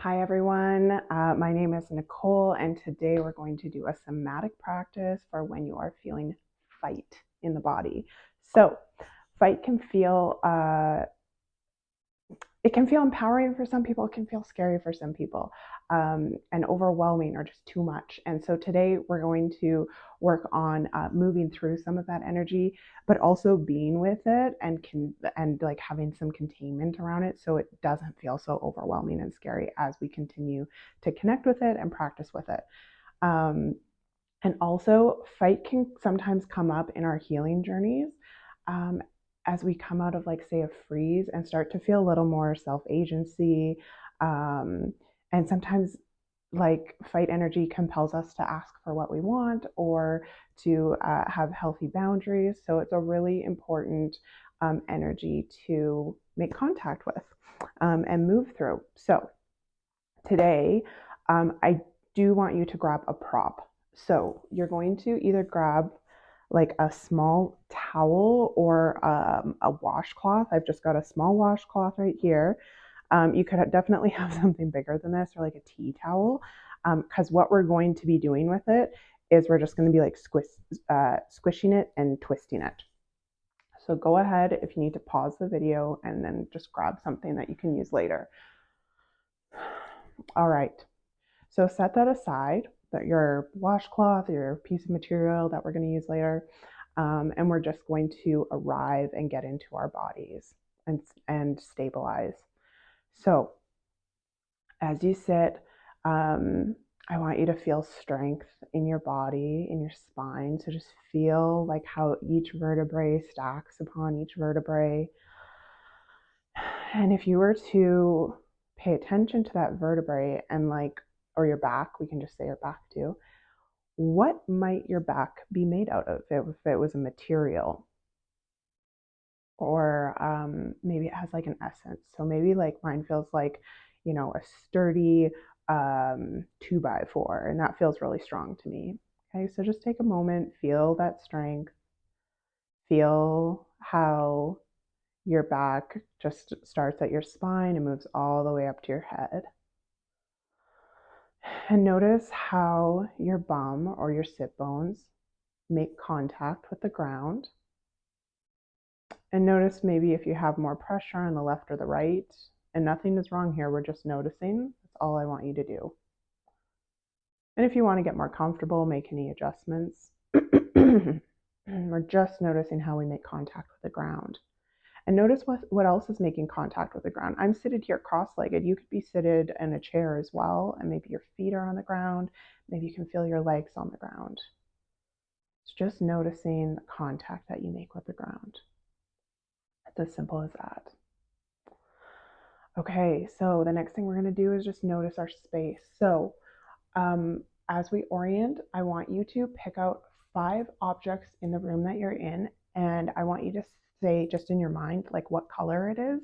Hi everyone, my name is Nicole and today we're going to do a somatic practice for when you are feeling fight in the body. So fight can feel, it can feel empowering for some people, it can feel scary for some people, and overwhelming or just too much. And so today we're going to work on moving through some of that energy, but also being with it and like having some containment around it, so it doesn't feel so overwhelming and scary as we continue to connect with it and practice with it. Um, and also, fight can sometimes come up in our healing journeys, um, as we come out of, like, say, a freeze and start to feel a little more self agency. Um, and sometimes, like, fight energy compels us to ask for what we want or to have healthy boundaries. So it's a really important energy to make contact with and move through. So today, I do want you to grab a prop. So you're going to either grab like a small towel or a washcloth. I've just got a small washcloth right here. You could definitely have something bigger than this, or like a tea towel, because what we're going to be doing with it is we're just going to be like squishing it and twisting it. So go ahead if you need to pause the video and then just grab something that you can use later. All right. So set that aside, that your washcloth, your piece of material that we're going to use later, and we're just going to arrive and get into our bodies and stabilize. So as you sit, I want you to feel strength in your body, in your spine. So just feel like how each vertebrae stacks upon each vertebrae. And if you were to pay attention to that vertebrae and like, or your back, we can just say your back too. What might your back be made out of if it was a material? Or maybe it has like an essence. So maybe like mine feels like, a sturdy 2x4, and that feels really strong to me. Okay, so just take a moment, feel that strength, feel how your back just starts at your spine and moves all the way up to your head. And notice how your bum or your sit bones make contact with the ground. And notice maybe if you have more pressure on the left or the right. And nothing is wrong here, we're just noticing. That's all I want you to do. And if you want to get more comfortable, make any adjustments. We're just noticing how we make contact with the ground. And notice what else is making contact with the ground. I'm seated here cross-legged. You could be seated in a chair as well, and maybe your feet are on the ground. Maybe you can feel your legs on the ground. It's just noticing the contact that you make with the ground. It's as simple as that. Okay, so the next thing we're going to do is just notice our space. So as we orient, I want you to pick out 5 objects in the room that you're in, and I want you to say just in your mind like what color it is,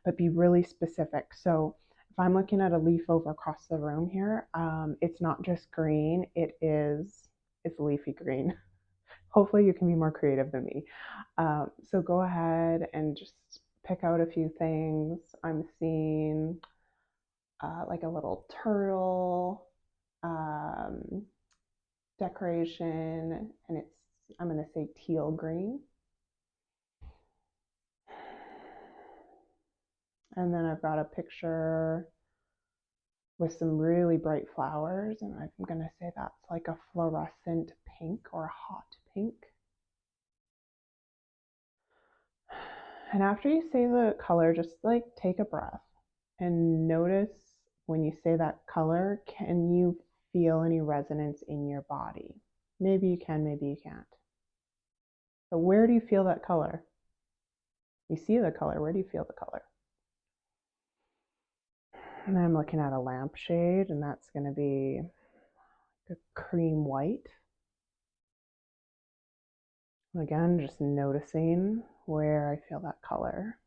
but be really specific. So if I'm looking at a leaf over across the room here, it's not just green, it's leafy green. Hopefully you can be more creative than me. So go ahead and just pick out a few things. I'm seeing like a little turtle decoration, and I'm going to say teal green. And then I've got a picture with some really bright flowers, and I'm going to say that's like a fluorescent pink or a hot pink. And after you say the color, just like take a breath and notice when you say that color, can you feel any resonance in your body? Maybe you can, maybe you can't. But where do you feel that color? You see the color, where do you feel the color? And then I'm looking at a lampshade, and that's going to be a cream white. Again, just noticing where I feel that color.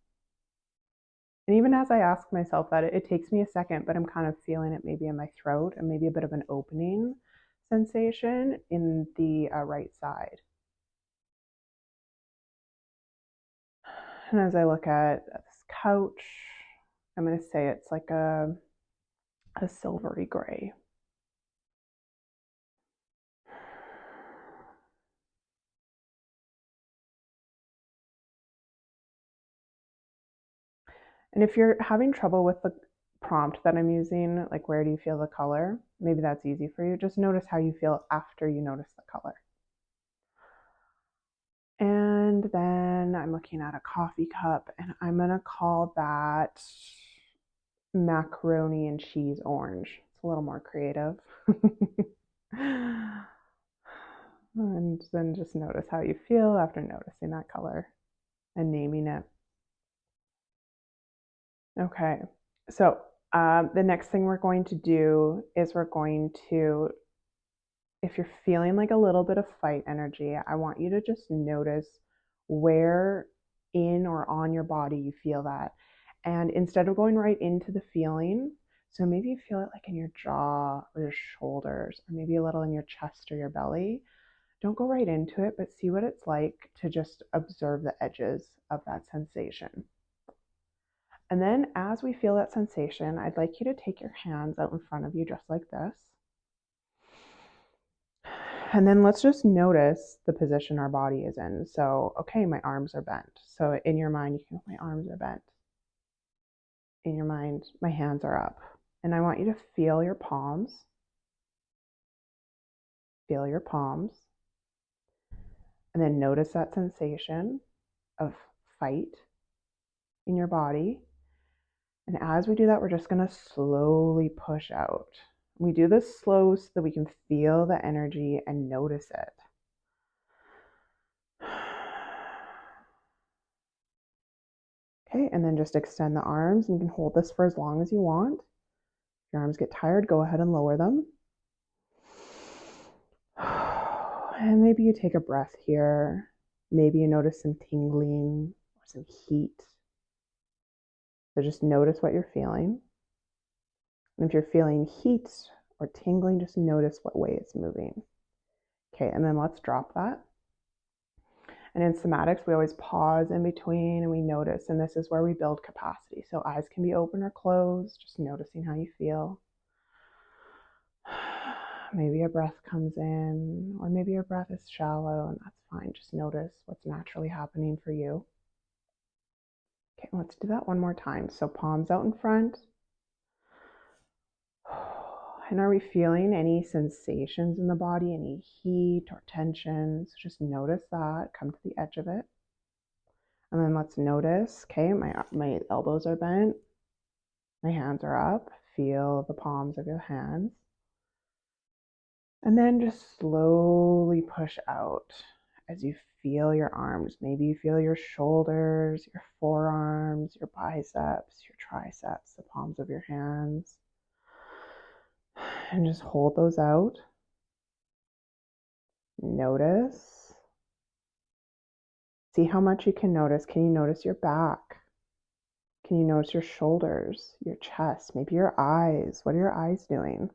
And even as I ask myself that, it takes me a second, but I'm kind of feeling it maybe in my throat and maybe a bit of an opening sensation in the right side. And as I look at this couch, I'm going to say it's like a a silvery gray. And if you're having trouble with the prompt that I'm using, like where do you feel the color? Maybe that's easy for you. Just notice how you feel after you notice the color. And then I'm looking at a coffee cup, and I'm going to call that macaroni and cheese orange. It's a little more creative. And then just notice how you feel after noticing that color and naming it. Okay, so the next thing we're going to do is we're going to, if you're feeling like a little bit of fight energy, I want you to just notice where in or on your body you feel that. And instead of going right into the feeling, so maybe you feel it like in your jaw or your shoulders, or maybe a little in your chest or your belly. Don't go right into it, but see what it's like to just observe the edges of that sensation. And then as we feel that sensation, I'd like you to take your hands out in front of you just like this. And then let's just notice the position our body is in. So, okay, my arms are bent. So in your mind, you can, my arms are bent. In your mind, my hands are up. And I want you to feel your palms. Feel your palms. And then notice that sensation of fight in your body. And as we do that, we're just going to slowly push out. We do this slow so that we can feel the energy and notice it. Okay, and then just extend the arms, and you can hold this for as long as you want. If your arms get tired, go ahead and lower them. And maybe you take a breath here. Maybe you notice some tingling or some heat. So just notice what you're feeling. And if you're feeling heat or tingling, just notice what way it's moving. Okay, and then let's drop that. And in somatics, we always pause in between and we notice, and this is where we build capacity. So eyes can be open or closed, just noticing how you feel. Maybe a breath comes in, or maybe your breath is shallow, and that's fine. Just notice what's naturally happening for you. Okay, let's do that one more time. So palms out in front. And are we feeling any sensations in the body, any heat or tensions? Just notice that, come to the edge of it. And then let's notice, okay, my elbows are bent, my hands are up, feel the palms of your hands. And then just slowly push out as you feel your arms. Maybe you feel your shoulders, your forearms, your biceps, your triceps, the palms of your hands. And just hold those out. Notice. See how much you can notice. Can you notice your back? Can you notice your shoulders, your chest, maybe your eyes? What are your eyes doing?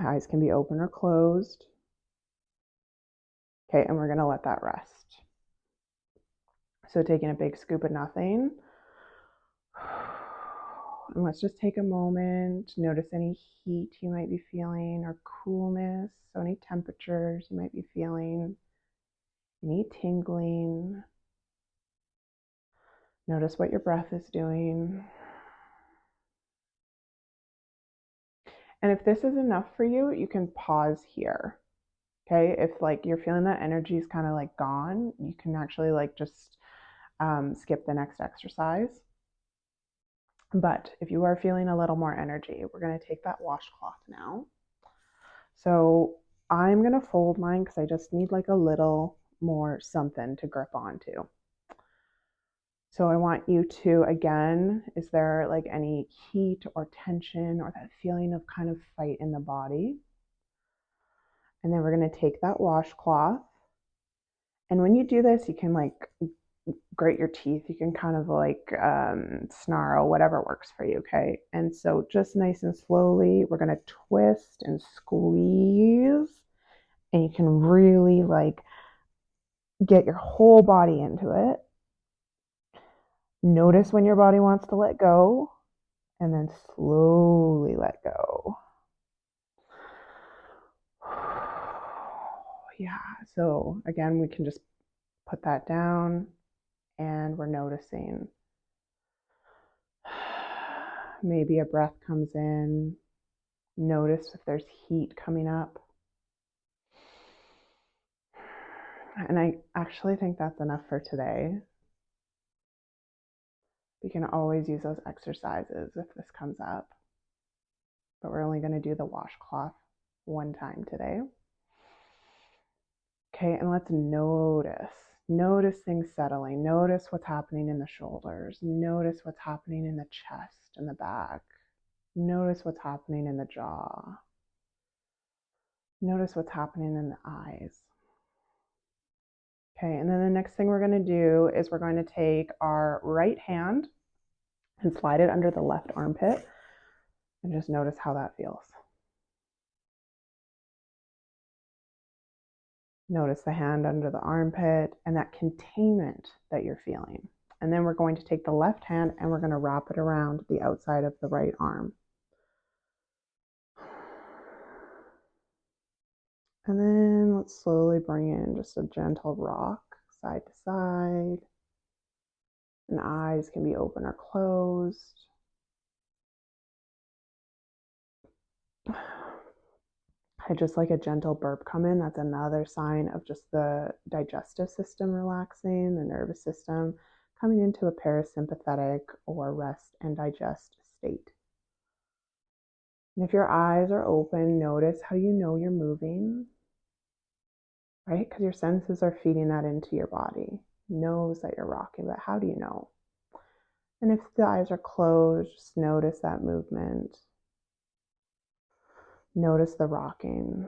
Eyes can be open or closed. Okay, and we're going to let that rest. So taking a big scoop of nothing. And let's just take a moment, notice any heat you might be feeling or coolness, so any temperatures you might be feeling, any tingling. Notice what your breath is doing. And if this is enough for you, you can pause here. Okay, if like you're feeling that energy is kind of like gone, you can actually like just skip the next exercise. But if you are feeling a little more energy, we're going to take that washcloth now. So I'm going to fold mine because I just need like a little more something to grip onto. So I want you to, again, is there like any heat or tension or that feeling of kind of fight in the body? And then we're going to take that washcloth. And when you do this, you can like grate your teeth. You can kind of like snarl, whatever works for you, okay? And so just nice and slowly, we're going to twist and squeeze. And you can really like get your whole body into it. Notice when your body wants to let go. and then slowly let go. Yeah, so again, we can just put that down and we're noticing. Maybe a breath comes in. Notice if there's heat coming up. And I actually think that's enough for today. We can always use those exercises if this comes up, but we're only going to do the washcloth one time today. Okay, and let's notice. Notice things settling. Notice what's happening in the shoulders. Notice what's happening in the chest and the back. Notice what's happening in the jaw. Notice what's happening in the eyes. Okay, and then the next thing we're going to do is we're going to take our right hand and slide it under the left armpit and just notice how that feels. Notice the hand under the armpit and that containment that you're feeling. And then we're going to take the left hand and we're going to wrap it around the outside of the right arm. And then let's slowly bring in just a gentle rock side to side. And eyes can be open or closed. I just like a gentle burp come in. That's another sign of just the digestive system relaxing, the nervous system coming into a parasympathetic or rest and digest state. And if your eyes are open, notice how you know you're moving, right? Because your senses are feeding that into your body. Knows that you're rocking, but how do you know? And if the eyes are closed, just notice that movement. Notice the rocking.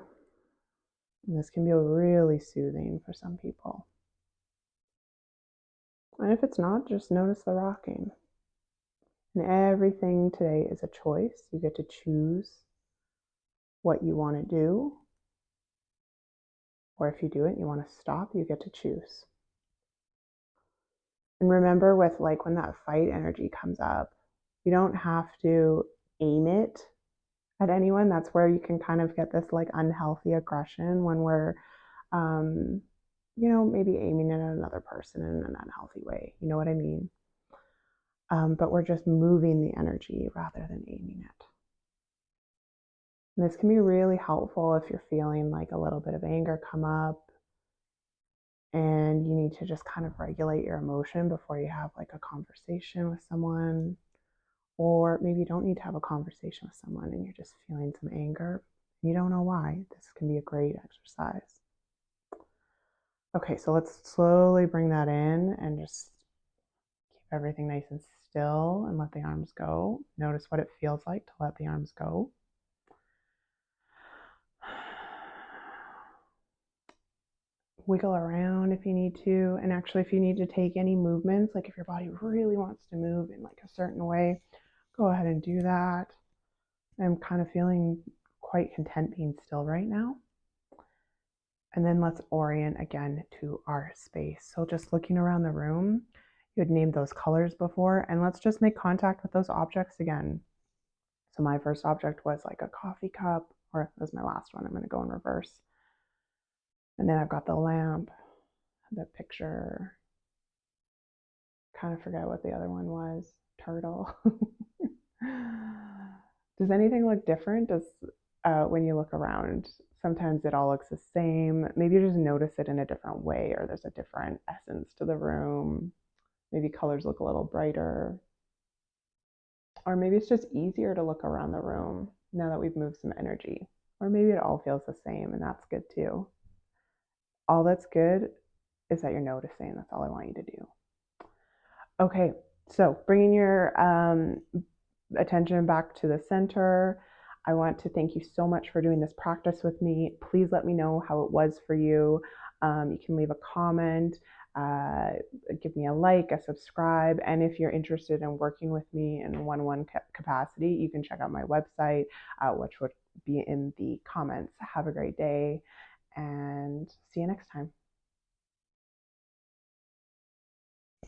And this can be really soothing for some people. And if it's not, just notice the rocking. And everything today is a choice. You get to choose what you want to do. Or if you do it and you want to stop, you get to choose. And remember with like when that fight energy comes up, you don't have to aim it at anyone. That's where you can kind of get this like unhealthy aggression when we're, maybe aiming at another person in an unhealthy way. You know what I mean? But we're just moving the energy rather than aiming it. And this can be really helpful if you're feeling like a little bit of anger come up and you need to just kind of regulate your emotion before you have like a conversation with someone. Or maybe you don't need to have a conversation with someone and you're just feeling some anger. You don't know why. This can be a great exercise. Okay, so let's slowly bring that in and just keep everything nice and still and let the arms go. Notice what it feels like to let the arms go. Wiggle around if you need to. And actually, if you need to take any movements, like if your body really wants to move in like a certain way, go ahead and do that. I'm kind of feeling quite content being still right now. And then let's orient again to our space. So just looking around the room, you had named those colors before, and let's just make contact with those objects again. So my first object was like a coffee cup, or it was my last one. I'm going to go in reverse. And then I've got the lamp, the picture. Kind of forget what the other one was. Turtle. Does anything look different? When you look around, sometimes it all looks the same. Maybe you just notice it in a different way, or there's a different essence to the room. Maybe colors look a little brighter. Or maybe it's just easier to look around the room now that we've moved some energy. Or maybe it all feels the same, and that's good too. All that's good is that you're noticing. That's all I want you to do. Okay, so bringing your attention back to the center. I want to thank you so much for doing this practice with me. Please let me know how it was for you. You can leave a comment, give me a like, a subscribe, and if you're interested in working with me in one-on-one capacity, you can check out my website, which would be in the comments. Have a great day, and see you next time.